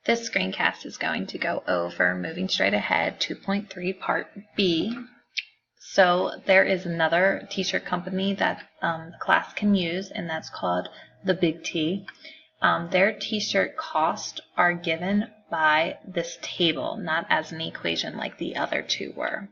This screencast is going to go over Moving Straight Ahead 2.3 Part B. So there is another t-shirt company that the class can use, and that's called the Big T. Their t-shirt costs are given by this table, not as an equation like the other two were.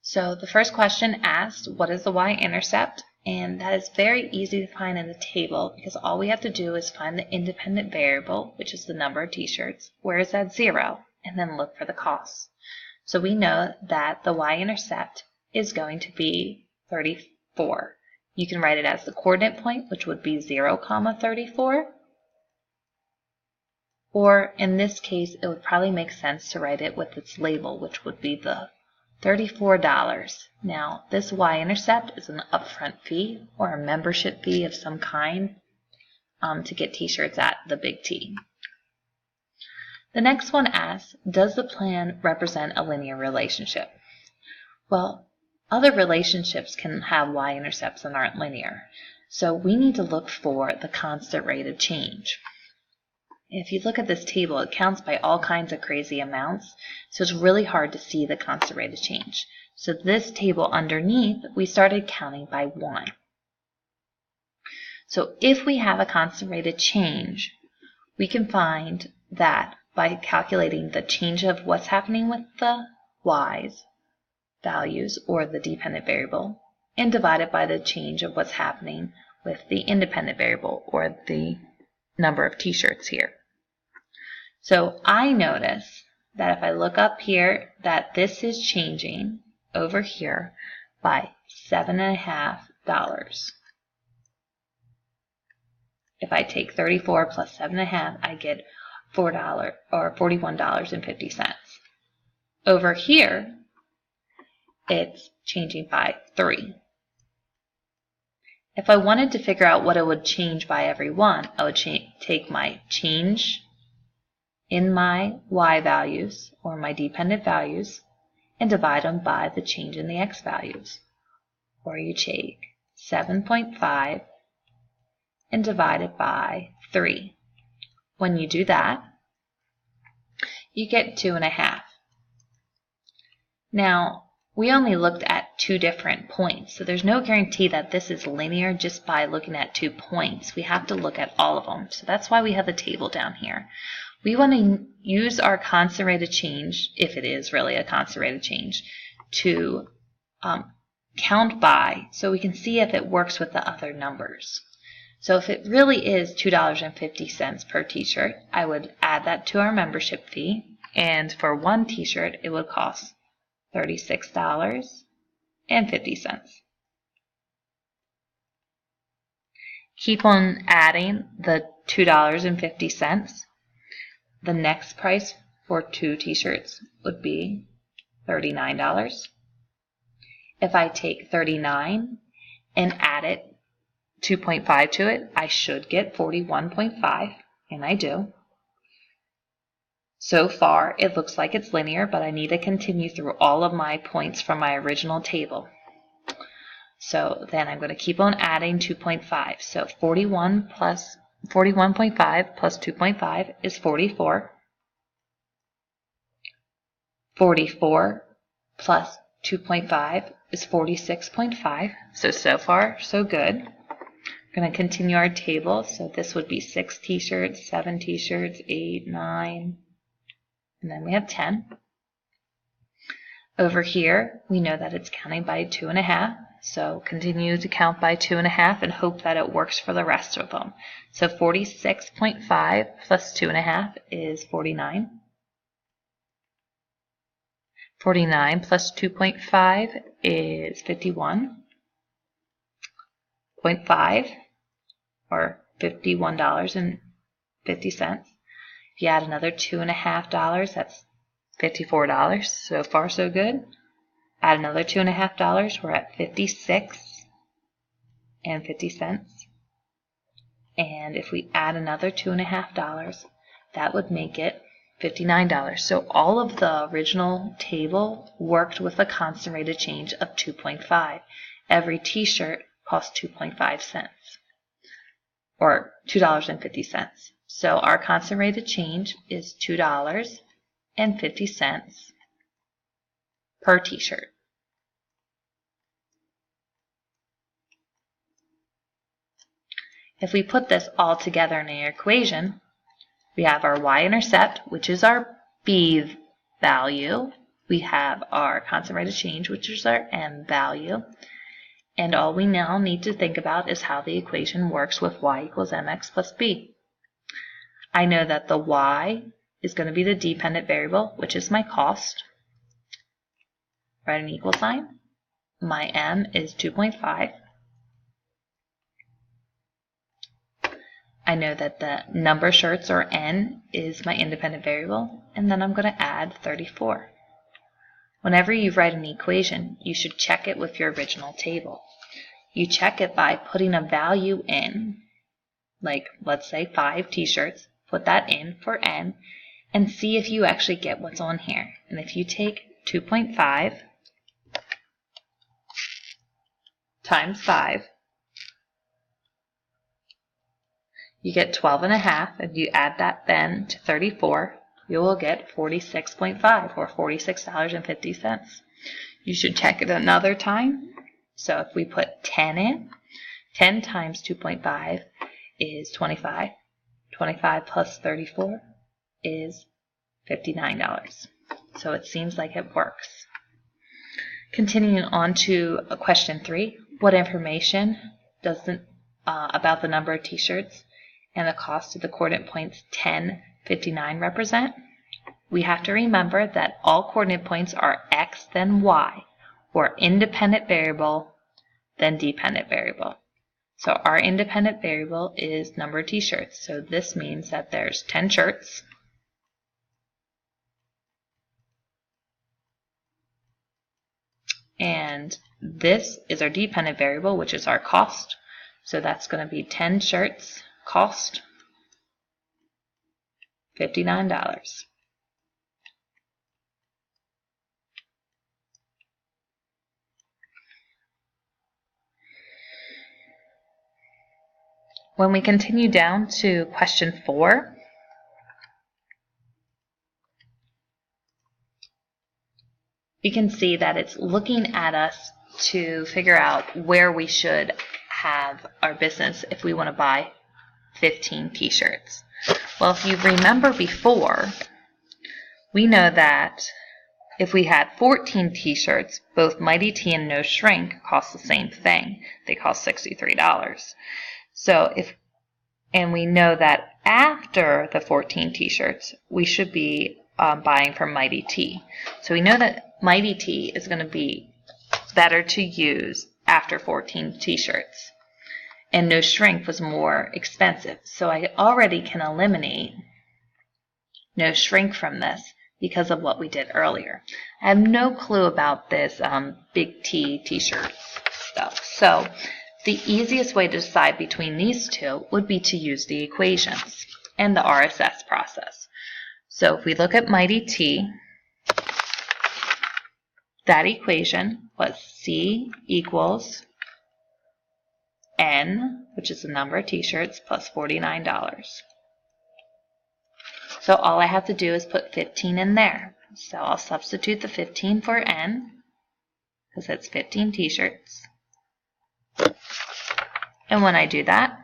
So the first question asked, what is the y-intercept? And that is very easy to find in the table because all we have to do is find the independent variable, which is the number of t-shirts, where is that 0, and then look for the costs. So we know that the y-intercept is going to be 34. You can write it as the coordinate point, which would be 0, 34. Or in this case, it would probably make sense to write it with its label, which would be the $34. Now, this y-intercept is an upfront fee or a membership fee of some kind to get t-shirts at the Big T. The next one asks, does the plan represent a linear relationship? Well, other relationships can have y-intercepts and aren't linear, so we need to look for the constant rate of change. If you look at this table, it counts by all kinds of crazy amounts, so it's really hard to see the constant rate of change. So this table underneath, we started counting by 1. So if we have a constant rate of change, we can find that by calculating the change of what's happening with the y's values, or the dependent variable, and divide it by the change of what's happening with the independent variable, or the number of t-shirts here. So I notice that if I look up here that this is changing over here by $7.50. If I take 34 plus 7.5, I get $4 or $41.50. Over here, it's changing by 3. If I wanted to figure out what it would change by every one, I would take my change in my y values, or my dependent values, and divide them by the change in the x values. Or you take 7.5 and divide it by 3. When you do that, you get 2.5. Now, we only looked at 2 different points, so there's no guarantee that this is linear just by looking at 2 points. We have to look at all of them, so that's why we have the table down here. We want to use our constant rate of change, if it is really a constant rate of change, to count by so we can see if it works with the other numbers. So if it really is $2.50 per t-shirt, I would add that to our membership fee, and for one t-shirt it would cost $36.50. Keep on adding the $2.50. The next price for 2 t-shirts would be $39. If I take 39 and add it 2.5 to it, I should get 41.5, and I do. So far, it looks like it's linear, but I need to continue through all of my points from my original table. So then I'm going to keep on adding 2.5. So 41.5 plus 2.5 is 44. 44 plus 2.5 is 46.5. So far, so good. We're going to continue our table. So this would be 6 t-shirts, 7 t-shirts, 8, 9, and then we have 10. Over here, we know that it's counting by 2.5. So continue to count by 2.5 and hope that it works for the rest of them. So 46.5 plus 2.5 is 49. 49 plus 2.5 is 51.5, or $51.50. If you add another $2.50, that's $54. So far, so good. Add another $2.50, we're at $56.50. And if we add another $2.50, that would make it $59. So all of the original table worked with a constant rate of change of 2.5. Every t-shirt cost 2.5 cents, or $2.50. So our constant rate of change is $2.50 per t-shirt. If we put this all together in an equation, we have our y-intercept, which is our b value. We have our constant rate of change, which is our m value. And all we now need to think about is how the equation works with y equals mx plus b. I know that the y is going to be the dependent variable, which is my cost. Write an equal sign. My m is 2.5. I know that the number of shirts, or n, is my independent variable, and then I'm going to add 34. Whenever you write an equation, you should check it with your original table. You check it by putting a value in, like let's say 5 t-shirts, put that in for n, and see if you actually get what's on here. And if you take 2.5 times 5, you get 12.5, and you add that then to 34, you will get 46.5 or $46.50. You should check it another time. So if we put 10 in, 10 times 2.5 is 25. 25 plus 34 is $59. So it seems like it works. Continuing on to question 3, what information doesn't about the number of t-shirts and the cost of the coordinate points 10, 59 represent? We have to remember that all coordinate points are x then y, or independent variable then dependent variable. So our independent variable is number of t-shirts. So this means that there's 10 shirts. And this is our dependent variable, which is our cost. So that's going to be 10 shirts, cost $59. When we continue down to question 4, we can see that it's looking at us to figure out where we should have our business if we want to buy 15 t-shirts. Well, if you remember before, we know that if we had 14 t-shirts, both Mighty T and No Shrink cost the same thing. They cost $63. So and we know that after the 14 t-shirts, we should be buying from Mighty T. So we know that Mighty T is going to be better to use after 14 t-shirts. And No Shrink was more expensive. So I already can eliminate No Shrink from this because of what we did earlier. I have no clue about this Big T t-shirt stuff. So the easiest way to decide between these two would be to use the equations and the RSS process. So if we look at Mighty T, that equation was C equals N, which is the number of t-shirts, plus $49. So all I have to do is put 15 in there. So I'll substitute the 15 for N, because it's 15 t-shirts. And when I do that,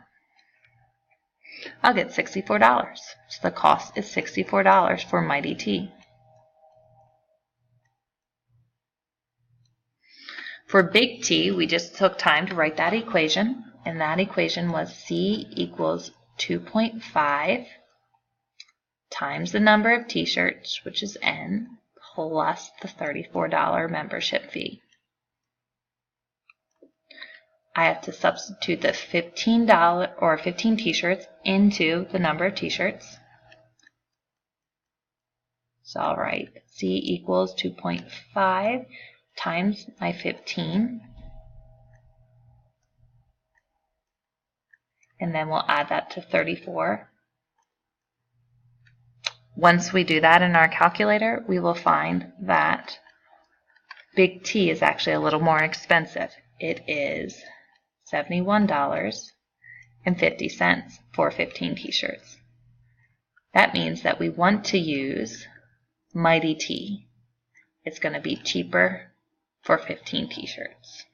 I'll get $64. So the cost is $64 for Mighty T. For Big T, we just took time to write that equation, and that equation was C equals 2.5 times the number of t-shirts, which is N, plus the $34 membership fee. I have to substitute the $15 or 15 t-shirts into the number of t-shirts. So I'll write C equals 2.5 times my 15. And then we'll add that to 34. Once we do that in our calculator, we will find that Big T is actually a little more expensive. It is $71.50 for 15 t-shirts. That means that we want to use Mighty T. It's going to be cheaper for 15 t-shirts.